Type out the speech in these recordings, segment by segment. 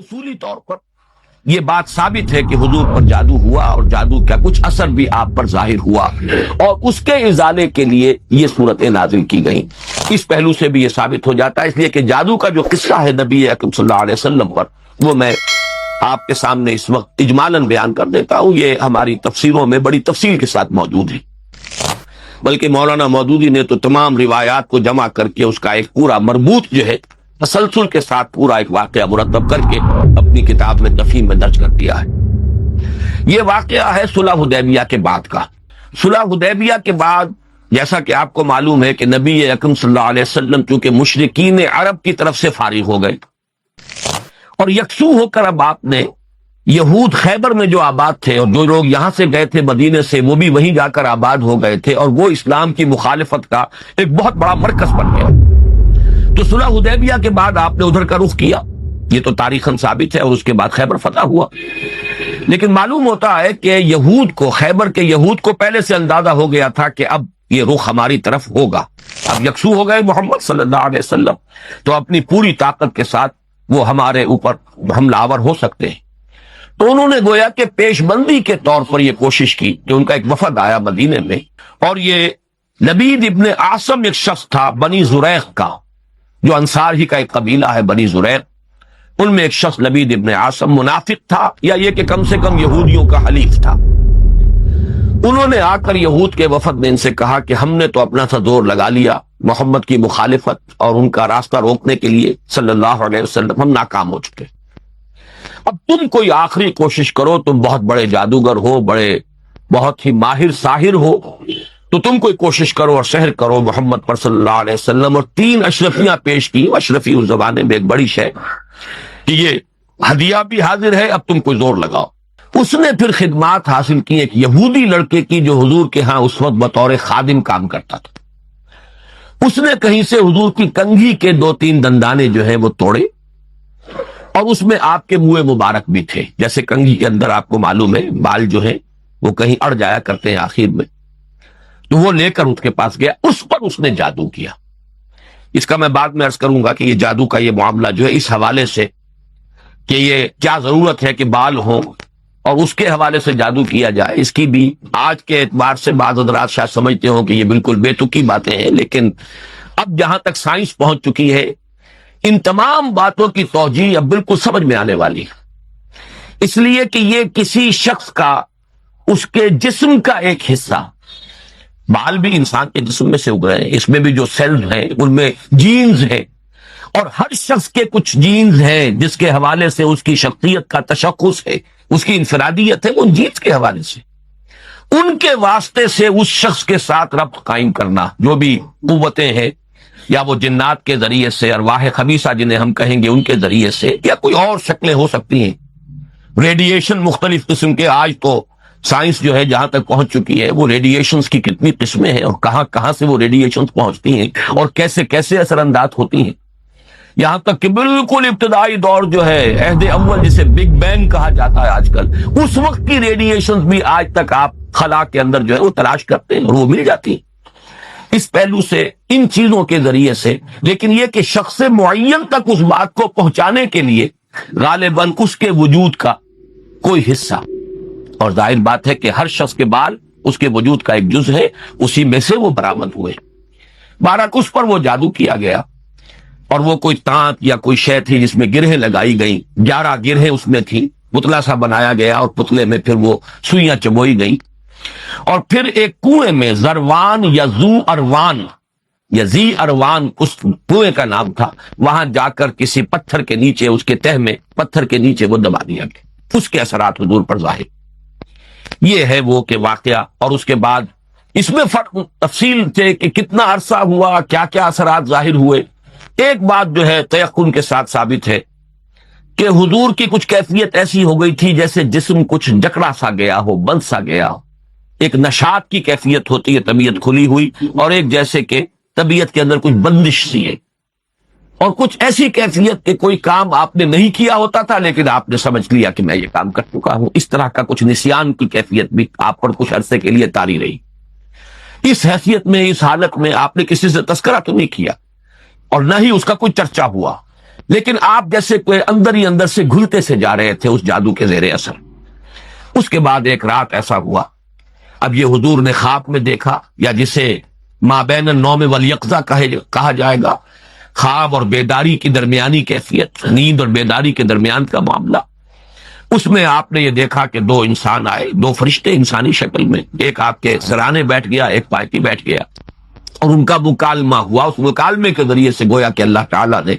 اصولی طور پر یہ بات ثابت ہے کہ حضور پر جادو ہوا اور جادو کا کچھ اثر بھی آپ پر ظاہر ہوا اور اس کے ازالے کے لیے یہ صورتیں نازل کی گئیں۔ اس پہلو سے بھی یہ ثابت ہو جاتا ہے، اس لیے کہ جادو کا جو قصہ ہے نبی اکرم صلی اللہ علیہ وسلم پر، وہ میں آپ کے سامنے اس وقت اجمالاً بیان کر دیتا ہوں۔ یہ ہماری تفسیروں میں بڑی تفصیل کے ساتھ موجود ہے، بلکہ مولانا مودودی نے تو تمام روایات کو جمع کر کے اس کا ایک پورا مربوط جو ہے تسلسل کے ساتھ پورا ایک واقعہ مرتب کر کے اپنی کتاب میں تفہیم میں درج کر دیا ہے۔ یہ واقعہ ہے صلح حدیبیہ کے بعد کا۔ صلح حدیبیہ کے بعد جیسا کہ آپ کو معلوم ہے کہ نبی اکرم صلی اللہ علیہ وسلم چونکہ مشرکین عرب کی طرف سے فارغ ہو گئے اور یکسو ہو کر اب آپ نے یہود خیبر میں جو آباد تھے اور جو لوگ یہاں سے گئے تھے مدینے سے، وہ بھی وہیں جا کر آباد ہو گئے تھے اور وہ اسلام کی مخالفت کا ایک بہت بڑا مرکز بن گیا۔ تو صلح حدیبیہ کے بعد آپ نے ادھر کا رخ کیا، یہ تو تاریخاً ثابت ہے، اور اس کے بعد خیبر فتح ہوا۔ لیکن معلوم ہوتا ہے کہ یہود کو، خیبر کے یہود کو پہلے سے اندازہ ہو گیا تھا کہ اب یہ رخ ہماری طرف ہوگا، اب یکسو ہو گئے محمد صلی اللہ علیہ وسلم، تو اپنی پوری طاقت کے ساتھ وہ ہمارے اوپر حملہ آور ہو سکتے ہیں۔ تو انہوں نے گویا کہ پیش بندی کے طور پر یہ کوشش کی کہ ان کا ایک وفد آیا مدینے میں، اور یہ لبید ابن عاصم ایک شخص تھا بنی زریق کا، جو انصار ہی کا ایک قبیلہ ہے بنی زریق، ان میں ایک شخص لبید ابن عاصم منافق تھا، یا یہ کہ کم سے کم یہودیوں کا حلیف تھا۔ انہوں نے آ کر یہود کے وفد نے ان سے کہا کہ ہم نے تو اپنا سا زور لگا لیا محمد کی مخالفت اور ان کا راستہ روکنے کے لیے صلی اللہ علیہ وسلم، ہم ناکام ہو چکے، اب تم کوئی آخری کوشش کرو، تم بہت بڑے جادوگر ہو، بہت ہی ماہر ساحر ہو، تو تم کوئی کوشش کرو اور سحر کرو محمد پر صلی اللہ علیہ وسلم۔ اور 3 اشرفیاں پیش کی، اشرفی اس زمانے میں ایک بڑی شے کہ یہ ہدیہ بھی حاضر ہے، اب تم کوئی زور لگاؤ۔ اس نے پھر خدمات حاصل کی ایک یہودی لڑکے کی جو حضور کے ہاں اس وقت بطور خادم کام کرتا تھا۔ اس نے کہیں سے حضور کی کنگھی کے 2-3 دندانے جو ہیں وہ توڑے، اور اس میں آپ کے منہ مبارک بھی تھے، جیسے کنگھی کے اندر آپ کو معلوم ہے بال جو ہے وہ کہیں اڑ جایا کرتے ہیں آخر میں، تو وہ لے کر اس کے پاس گیا، اس پر اس نے جادو کیا۔ اس کا میں بعد میں عرض کروں گا کہ یہ جادو کا یہ معاملہ جو ہے اس حوالے سے کہ یہ کیا ضرورت ہے کہ بال ہوں اور اس کے حوالے سے جادو کیا جائے، اس کی بھی آج کے اعتبار سے بعض حضرات شاید سمجھتے ہوں کہ یہ بالکل بے تکی باتیں ہیں، لیکن اب جہاں تک سائنس پہنچ چکی ہے ان تمام باتوں کی توجیہ اب بالکل سمجھ میں آنے والی ہے، اس لیے کہ یہ کسی شخص کا، اس کے جسم کا ایک حصہ، بال بھی انسان کے جسم میں سے اگرے ہیں، اس میں بھی جو سیلز ہیں ان میں جینز ہیں، اور ہر شخص کے کچھ جینز ہیں جس کے حوالے سے اس کی شخصیت کا تشخص ہے، اس کی انفرادیت ہے، ان جینز کے حوالے سے ان کے واسطے سے اس شخص کے ساتھ ربط قائم کرنا، جو بھی قوتیں ہیں، یا وہ جنات کے ذریعے سے، ارواح خبیثہ جنہیں ہم کہیں گے ان کے ذریعے سے، یا کوئی اور شکلیں ہو سکتی ہیں، ریڈیشن مختلف قسم کے۔ آج تو سائنس جو ہے جہاں تک پہنچ چکی ہے، وہ ریڈیشنز کی کتنی قسمیں ہیں اور کہاں کہاں سے وہ ریڈیشنز پہنچتی ہیں اور کیسے کیسے اثر انداز ہوتی ہیں، یہاں تک کہ بالکل ابتدائی دور جو ہے، عہد اول جسے بگ بینگ کہا جاتا ہے آج کل، اس وقت کی ریڈیشنز بھی آج تک آپ خلا کے اندر جو ہے وہ تلاش کرتے ہیں اور وہ مل جاتی ہیں۔ اس پہلو سے ان چیزوں کے ذریعے سے، لیکن یہ کہ شخص معین تک اس بات کو پہنچانے کے لیے غالباً اس کے وجود کا کوئی حصہ، اور ظاہر بات ہے کہ ہر شخص کے بال اس کے وجود کا ایک جز ہے، اسی میں سے وہ برآمد ہوئے، بہرحال اس پر وہ جادو کیا گیا، اور وہ کوئی تانت یا کوئی شے تھی جس میں گرہیں لگائی گئیں، 11 گرہیں اس میں تھی، پتلا سا بنایا گیا اور پتلے میں پھر وہ سوئیاں چبوئی گئیں، اور پھر ایک کنویں میں زروان یا زو اروان یا زی اروان اس کنویں کا نام تھا، وہاں جا کر کسی پتھر کے نیچے، اس کے تہ میں پتھر کے نیچے وہ دبا دیا گیا، اس کے اثرات حضور پر ظاہر۔ یہ ہے وہ کہ واقعہ، اور اس کے بعد اس میں فرق تفصیل تھے کہ کتنا عرصہ ہوا، کیا کیا اثرات ظاہر ہوئے۔ ایک بات جو ہے تیقن کے ساتھ ثابت ہے کہ حضور کی کچھ کیفیت ایسی ہو گئی تھی جیسے جسم کچھ جکڑا سا گیا ہو، بند سا گیا ہو، ایک نشاط کی کیفیت ہوتی ہے، طبیعت کھلی ہوئی، اور ایک جیسے کہ طبیعت کے اندر کچھ بندش سی ہے، اور کچھ ایسی کیفیت کہ کوئی کام آپ نے نہیں کیا ہوتا تھا لیکن آپ نے سمجھ لیا کہ میں یہ کام کر چکا ہوں، اس طرح کا کچھ نسیان کی کیفیت بھی آپ پر کچھ عرصے کے لیے طاری رہی۔ اس حیثیت میں، اس حالت میں آپ نے کسی سے تذکرہ تو نہیں کیا اور نہ ہی اس کا کوئی چرچا ہوا، لیکن آپ جیسے کوئی اندر ہی اندر سے گھلتے سے جا رہے تھے اس جادو کے زیر اثر۔ اس کے بعد ایک رات ایسا ہوا، اب یہ حضور نے خواب میں دیکھا، یا جسے مابین النوم والیقظہ کہا جائے گا، خواب اور بیداری کی درمیانی کیفیت، نیند اور بیداری کے درمیان کا معاملہ۔ اس میں آپ نے یہ دیکھا کہ دو انسان آئے، دو فرشتے انسانی شکل میں، ایک آپ کے سرانے بیٹھ گیا، ایک پائے پہ بیٹھ گیا، اور ان کا مکالمہ ہوا۔ اس مکالمے کے ذریعے سے گویا کہ اللہ تعالیٰ نے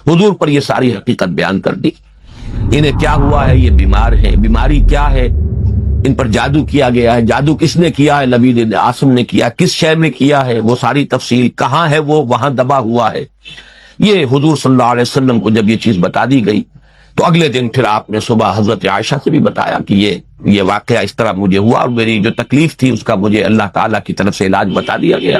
حضور پر یہ ساری حقیقت بیان کر دی۔ انہیں کیا ہوا ہے، یہ بیمار ہیں، بیماری کیا ہے، ان پر جادو کیا گیا ہے، جادو کس نے کیا ہے، لبید بن عاصم نے کیا، کس شے میں کیا ہے، وہ ساری تفصیل، کہاں ہے وہ، وہاں دبا ہوا ہے۔ یہ حضور صلی اللہ علیہ وسلم کو جب یہ چیز بتا دی گئی تو اگلے دن پھر آپ نے صبح حضرت عائشہ سے بھی بتایا کہ یہ واقعہ اس طرح مجھے ہوا، اور میری جو تکلیف تھی اس کا مجھے اللہ تعالیٰ کی طرف سے علاج بتا دیا گیا۔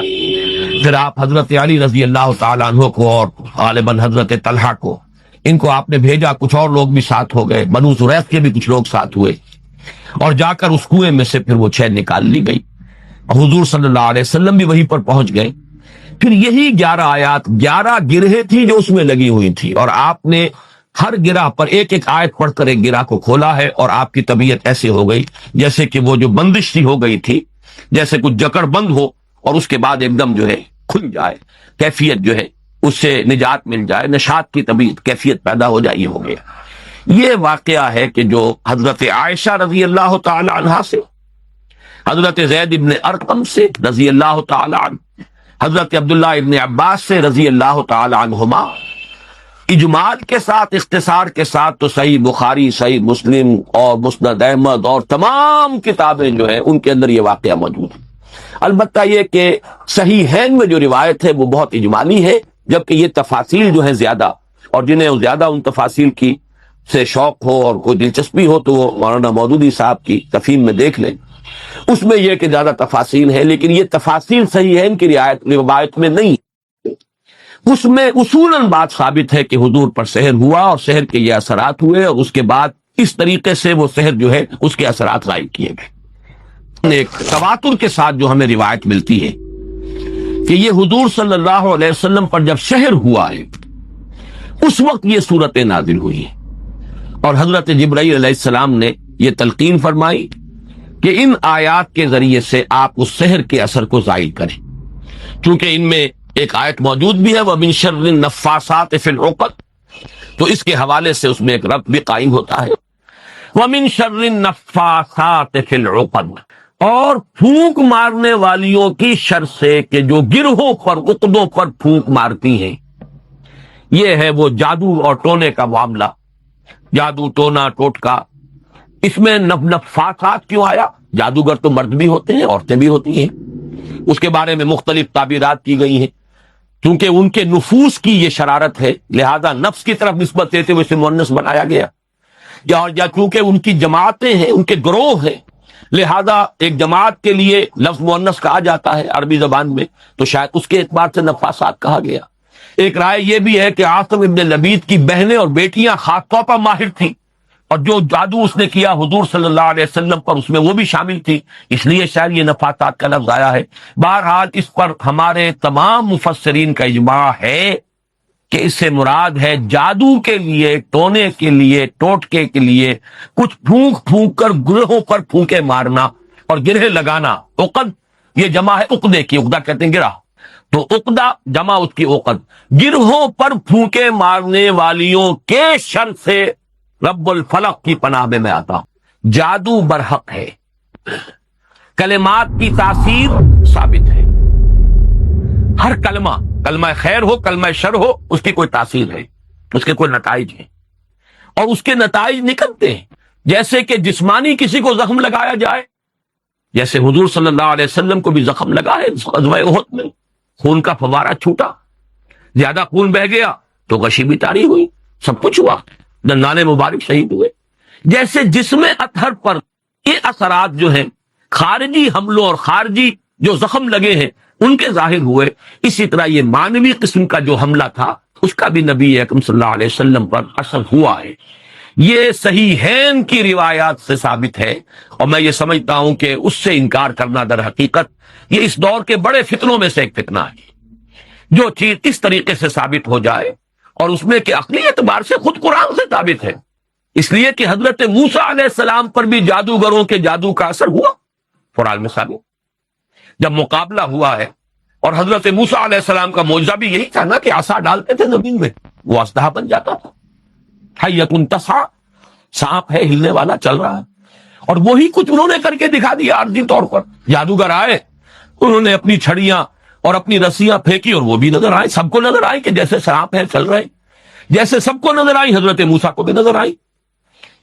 پھر آپ حضرت علی رضی اللہ تعالیٰ عنہ کو اور غالباً حضرت طلحہ کو، ان کو آپ نے بھیجا، کچھ اور لوگ بھی ساتھ ہو گئے، بنو زریق کے بھی کچھ لوگ ساتھ ہوئے، اور جا کر اس کنویں میں سے پھر وہ چھین نکال لی گئی، اور حضور صلی اللہ علیہ وسلم بھی وہیں پر پہنچ گئے۔ پھر یہی 11 آیات، 11 گرہیں تھی جو اس میں لگی ہوئی تھی، اور آپ نے ہر گرہ پر ایک ایک آیت پڑھ کر ایک گرہ کو کھولا ہے، اور آپ کی طبیعت ایسے ہو گئی جیسے کہ وہ جو بندش سی ہو گئی تھی، جیسے کچھ جکڑ بند ہو اور اس کے بعد ایک دم جو ہے کھل جائے، کیفیت جو ہے اس سے نجات مل جائے، نشاط کی طبیعت کیفیت پیدا ہو جائے، یہ ہو گیا۔ یہ واقعہ ہے کہ جو حضرت عائشہ رضی اللہ تعالی عنہا سے، حضرت زید ابن ارقم سے رضی اللہ تعالی عنہ، حضرت عبداللہ ابن عباس سے رضی اللہ تعالی عنہما، اجمال کے ساتھ، اختصار کے ساتھ تو صحیح بخاری، صحیح مسلم اور مسند احمد اور تمام کتابیں جو ہیں ان کے اندر یہ واقعہ موجود ہے۔ البتہ یہ کہ صحیحین میں جو روایت ہے وہ بہت اجمالی ہے، جبکہ یہ تفاصیل جو ہیں زیادہ، اور جنہیں زیادہ ان تفاصیل کی سے شوق ہو اور کوئی دلچسپی ہو تو وہ مولانا مودودی صاحب کی تفہیم میں دیکھ لیں، اس میں یہ کہ زیادہ تفاصیل ہے، لیکن یہ تفاصیل صحیحین کی روایت میں نہیں، اس میں اصولاً بات ثابت ہے کہ حضور پر سحر ہوا اور سحر کے یہ اثرات ہوئے، اور اس کے بعد اس طریقے سے وہ سحر جو ہے اس کے اثرات غائب کیے گئے۔ ایک تواتر کے ساتھ جو ہمیں روایت ملتی ہے کہ یہ حضور صلی اللہ علیہ وسلم پر جب سحر ہوا ہے اس وقت یہ صورت نازل ہوئی ہے، اور حضرت جبرائیل علیہ السلام نے یہ تلقین فرمائی کہ ان آیات کے ذریعے سے آپ اس سحر کے اثر کو زائل کریں، چونکہ ان میں ایک آیت موجود بھی ہے وَمِن شَرِّ النَّفَّاثَاتِ فِي الْعُقَدِ، تو اس کے حوالے سے اس میں ایک ربط بھی قائم ہوتا ہے، وَمِن شَرِّ النَّفَّاثَاتِ فِي الْعُقَدِ، اور پھونک مارنے والیوں کی شر سے کہ جو گرہوں پر، عقدوں پر پھونک مارتی ہیں۔ یہ ہے وہ جادو اور ٹونے کا معاملہ، جادو، ٹونا، ٹوٹکا۔ اس میں نفاثات کیوں آیا؟ جادوگر تو مرد بھی ہوتے ہیں، عورتیں بھی ہوتی ہیں، اس کے بارے میں مختلف تعبیرات کی گئی ہیں، کیونکہ ان کے نفوس کی یہ شرارت ہے، لہذا نفس کی طرف نسبت دیتے ہوئے اسے مؤنث بنایا گیا، یا چونکہ ان کی جماعتیں ہیں، ان کے گروہ ہیں، لہذا ایک جماعت کے لیے لفظ مؤنث کہا جاتا ہے عربی زبان میں، تو شاید اس کے اعتبار سے نفاسات کہا گیا۔ ایک رائے یہ بھی ہے کہ عاصم ابن لبید کی بہنیں اور بیٹیاں خاص طور پر ماہر تھیں، اور جو جادو اس نے کیا حضور صلی اللہ علیہ وسلم پر اس میں وہ بھی شامل تھی، اس لیے شاید یہ نفاسات کا لفظ آیا ہے۔ بہرحال اس پر ہمارے تمام مفسرین کا اجماع ہے کہ اس سے مراد ہے جادو کے لیے، ٹونے کے لیے، ٹوٹکے کے لیے کچھ پھونک پھونک کر گرہوں پر پھونکے مارنا اور گرہ لگانا۔ عقد یہ جمع ہے عقدے کی، عقدہ کہتے ہیں گرہ، تو عقدہ جمع اس کی عقد، گرہوں پر پھونکے مارنے والیوں کے شر سے رب الفلق کی پناہ میں میں آتا ہوں۔ جادو برحق ہے، کلمات کی تاثیر ثابت ہے، ہر کلمہ، کلمہ خیر ہو، کلمہ شر ہو، اس کی کوئی تاثیر ہے، اس کے کوئی نتائج ہیں، اور اس کے نتائج نکلتے ہیں، جیسے کہ جسمانی کسی کو زخم لگایا جائے، جیسے حضور صلی اللہ علیہ وسلم کو بھی زخم لگا ہے غزوہ احد میں، خون کا فوارہ چھوٹا، زیادہ خون بہ گیا تو غشی بھی طاری ہوئی، سب کچھ ہوا، دندان مبارک شہید ہوئے۔ جیسے جسم اطہر پر یہ اثرات جو ہیں خارجی حملوں اور خارجی جو زخم لگے ہیں ان کے ظاہر ہوئے، اسی طرح یہ مانوی قسم کا جو حملہ تھا اس کا بھی نبی اکرم صلی اللہ علیہ وسلم پر اثر ہوا ہے۔ یہ صحیحین کی روایات سے ثابت ہے، اور میں یہ سمجھتا ہوں کہ اس سے انکار کرنا در حقیقت یہ اس دور کے بڑے فتنوں میں سے ایک فتنہ ہے۔ جو چیز اس طریقے سے ثابت ہو جائے اور اس میں کہ عقلی اعتبار سے خود قرآن سے ثابت ہے، اس لیے کہ حضرت موسیٰ علیہ السلام پر بھی جادوگروں کے جادو کا اثر ہوا، قرآن میں ثابت۔ جب مقابلہ ہوا ہے، اور حضرت موسیٰ علیہ السلام کا معجزہ بھی یہی تھا نا کہ عصا ڈالتے تھے زمین میں، وہ اژدہا بن جاتا تھا۔ حیۃ تسعیٰ، سانپ ہے ہلنے والا، چل رہا ہے، اور وہی کچھ انہوں نے کر کے دکھا دیا عارضی طور پر۔ جادوگر آئے، انہوں نے اپنی چھڑیاں اور اپنی رسیاں پھینکی، اور وہ بھی نظر آئے، سب کو نظر آئی کہ جیسے سانپ ہے چل رہے، جیسے سب کو نظر آئی حضرت موسیٰ کو بھی نظر آئی۔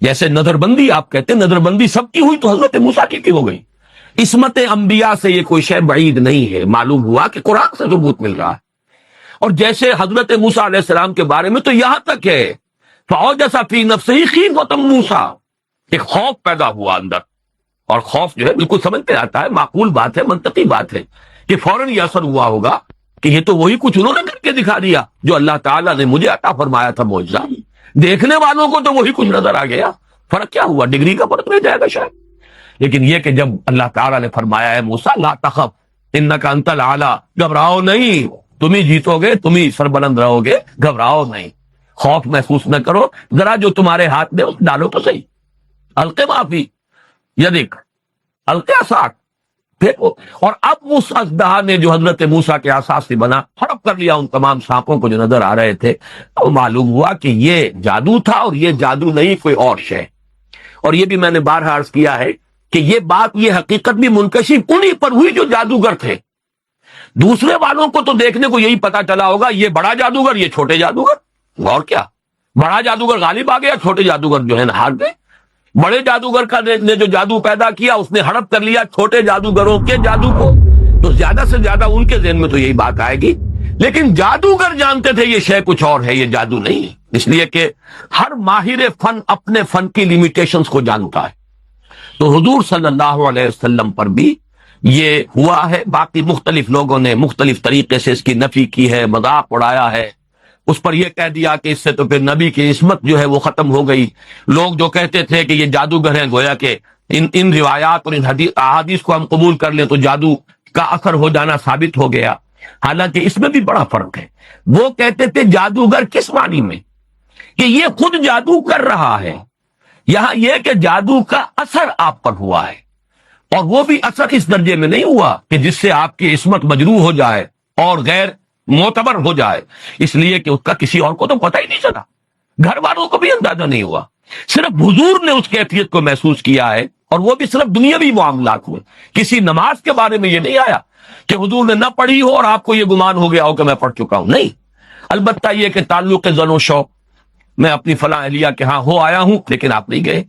جیسے نظر بندی آپ کہتے ہیں، نظر بندی سب کی ہوئی تو حضرت موسیٰ کی ہو گئی۔ عصمت انبیاء سے یہ کوئی شے بعید نہیں ہے، معلوم ہوا کہ قرآن سے ثبوت مل رہا ہے۔ اور جیسے حضرت موسیٰ علیہ السلام کے بارے میں تو یہاں تک ہے فَأَوْجَسَ فِي نَفْسِهِ خِیفَةً موسیٰ، ایک خوف پیدا ہوا اندر، اور خوف جو ہے بالکل سمجھ میں آتا ہے، معقول بات ہے، منطقی بات ہے کہ فوراً یہ اثر ہوا ہوگا کہ یہ تو وہی کچھ انہوں نے کر کے دکھا دیا جو اللہ تعالیٰ نے مجھے عطا فرمایا تھا معجزہ۔ دیکھنے والوں کو تو وہی کچھ نظر آ گیا، فرق کیا ہوا؟ ڈگری کا فرق رہ جائے گا شاید۔ لیکن یہ کہ جب اللہ تعالیٰ نے فرمایا ہے موسیٰ لا تخف انک انت الاعلیٰ، گھبراؤ نہیں، تم ہی جیتو گے، تم ہی سربلند رہو گے، گھبراؤ نہیں، خوف محسوس نہ کرو، ذرا جو تمہارے ہاتھ میں اس ڈالو تو صحیح، الق ما فی یدک، الق عصاک، پھینکو۔ اور اب اس اژدہا نے جو حضرت موسیٰ کے عصا سے بنا ہڑپ کر لیا ان تمام سانپوں کو جو نظر آ رہے تھے، اور معلوم ہوا کہ یہ جادو تھا، اور یہ جادو نہیں کوئی اور شے۔ اور یہ بھی میں نے بارہا عرض کیا ہے کہ یہ بات، یہ حقیقت بھی منکشف انہی پر ہوئی جو جادوگر تھے۔ دوسرے والوں کو تو دیکھنے کو یہی پتا چلا ہوگا یہ بڑا جادوگر، یہ چھوٹے جادوگر، اور کیا، بڑا جادوگر غالب آ گیا، چھوٹے جادوگر جو ہے نا ہار گئے۔ بڑے جادوگر کا نے جو جادو پیدا کیا اس نے ہڑپ کر لیا چھوٹے جادوگروں کے جادو کو، تو زیادہ سے زیادہ ان کے ذہن میں تو یہی بات آئے گی۔ لیکن جادوگر جانتے تھے یہ شے کچھ اور ہے، یہ جادو نہیں ہے، اس لیے کہ ہر ماہر فن اپنے فن کی لیمیٹیشنز کو جانتا ہے۔ تو حضور صلی اللہ علیہ وسلم پر بھی یہ ہوا ہے۔ باقی مختلف لوگوں نے مختلف طریقے سے اس کی نفی کی ہے، مذاق اڑایا ہے، اس پر یہ کہہ دیا کہ اس سے تو پھر نبی کی عصمت جو ہے وہ ختم ہو گئی۔ لوگ جو کہتے تھے کہ یہ جادوگر ہیں، گویا کہ ان روایات اور ان احادیث کو ہم قبول کر لیں تو جادو کا اثر ہو جانا ثابت ہو گیا، حالانکہ اس میں بھی بڑا فرق ہے۔ وہ کہتے تھے جادوگر کس معنی میں کہ یہ خود جادو کر رہا ہے، یہاں یہ کہ جادو کا اثر آپ پر ہوا ہے، اور وہ بھی اثر اس درجے میں نہیں ہوا کہ جس سے آپ کی عصمت مجروح ہو جائے اور غیر معتبر ہو جائے، اس لیے کہ اس کا کسی اور کو تو پتہ ہی نہیں چلا، گھر والوں کو بھی اندازہ نہیں ہوا، صرف حضور نے اس کیفیت کو محسوس کیا ہے، اور وہ بھی صرف دنیاوی معاملات میں۔ کسی نماز کے بارے میں یہ نہیں آیا کہ حضور نے نہ پڑھی ہو اور آپ کو یہ گمان ہو گیا ہو کہ میں پڑھ چکا ہوں، نہیں۔ البتہ یہ کہ تعلق زن و شوق، میں اپنی فلاں اہلیہ کے ہاں ہو آیا ہوں لیکن آپ نہیں گئے،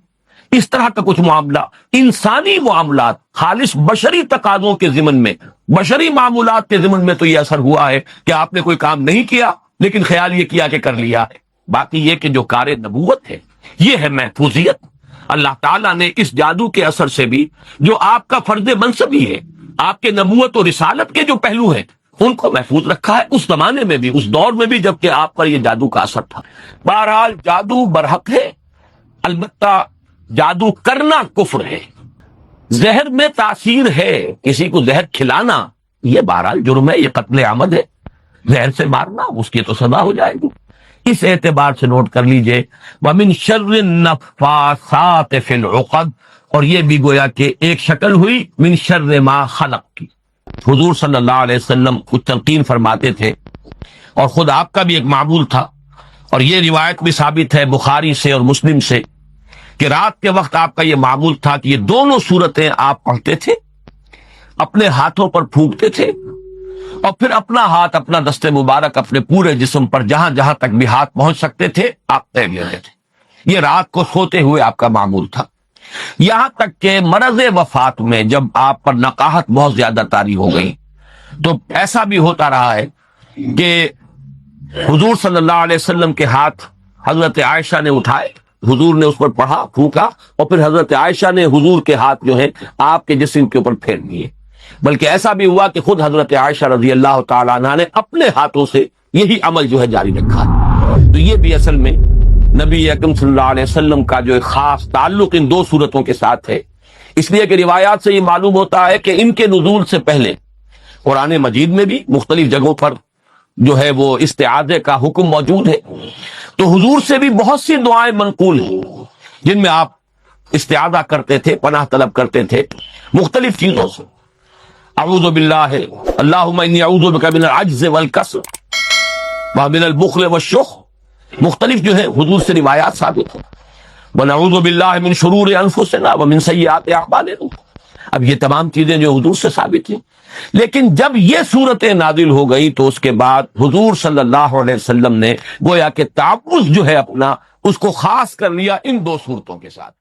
اس طرح کا کچھ معاملہ، انسانی معاملات، خالص بشری تقاضوں کے ضمن میں، بشری معمولات کے ضمن میں تو یہ اثر ہوا ہے کہ آپ نے کوئی کام نہیں کیا لیکن خیال یہ کیا کہ کر لیا ہے۔ باقی یہ کہ جو کار نبوت ہے یہ ہے محفوظیت۔ اللہ تعالیٰ نے اس جادو کے اثر سے بھی جو آپ کا فرض منصبی ہے، آپ کے نبوت و رسالت کے جو پہلو ہیں، ان کو محفوظ رکھا ہے، اس زمانے میں بھی، اس دور میں بھی جبکہ آپ پر یہ جادو کا اثر تھا۔ بہرحال جادو برحق ہے، البتہ جادو کرنا کفر ہے۔ زہر میں تاثیر ہے، کسی کو زہر کھلانا یہ بہرحال جرم ہے، یہ قتل عمد ہے، زہر سے مارنا اس کی تو سزا ہو جائے گی۔ اس اعتبار سے نوٹ کر لیجئے وَمِن شَرِّ النَّفَّاثَاتِ فِي الْعُقَدِ، اور یہ بھی گویا کہ ایک شکل ہوئی من شر ما خلق کی۔ حضور صلی اللہ علیہ وسلم کچھ تلقین فرماتے تھے، اور خود آپ کا بھی ایک معمول تھا، اور یہ روایت بھی ثابت ہے بخاری سے اور مسلم سے کہ رات کے وقت آپ کا یہ معمول تھا کہ یہ دونوں صورتیں آپ پڑھتے تھے، اپنے ہاتھوں پر پھونکتے تھے، اور پھر اپنا ہاتھ، اپنا دست مبارک اپنے پورے جسم پر جہاں جہاں تک بھی ہاتھ پہنچ سکتے تھے آپ پھیر لیتے تھے۔ یہ رات کو سوتے ہوئے آپ کا معمول تھا، یہاں تک کہ مرض وفات میں جب آپ پر نقاہت بہت زیادہ طاری ہو گئی تو ایسا بھی ہوتا رہا ہے کہ حضور صلی اللہ علیہ وسلم کے ہاتھ حضرت عائشہ نے اٹھائے، حضور نے اس پر پڑھا، پھونکا، اور پھر حضرت عائشہ نے حضور کے ہاتھ جو ہیں آپ کے جسم کے اوپر پھیر دیے، بلکہ ایسا بھی ہوا کہ خود حضرت عائشہ رضی اللہ تعالیٰ عنہ نے اپنے ہاتھوں سے یہی عمل جو ہے جاری رکھا۔ تو یہ بھی اصل میں نبی اکرم صلی اللہ علیہ وسلم کا جو ایک خاص تعلق ان دو صورتوں کے ساتھ ہے، اس لیے کہ روایات سے یہ معلوم ہوتا ہے کہ ان کے نزول سے پہلے قرآن مجید میں بھی مختلف جگہوں پر جو ہے وہ استعاذے کا حکم موجود ہے. تو حضور سے بھی بہت سی دعائیں منقول ہیں جن میں آپ استعاذہ کرتے تھے، پناہ طلب کرتے تھے مختلف چیزوں سے. اعوذ باللہ اللہم انی اعوذ بک من العجز والکسل ومن البخل والشح، مختلف جو ہے حضور سے روایات ثابت ہیں. ونعوذ باللہ من شرور انفسنا ومن سیئات اعمالنا. اب یہ تمام چیزیں جو حضور سے ثابت ہیں، لیکن جب یہ صورتیں نازل ہو گئی تو اس کے بعد حضور صلی اللہ علیہ وسلم نے گویا کہ تعوذ جو ہے اپنا اس کو خاص کر لیا ان دو صورتوں کے ساتھ.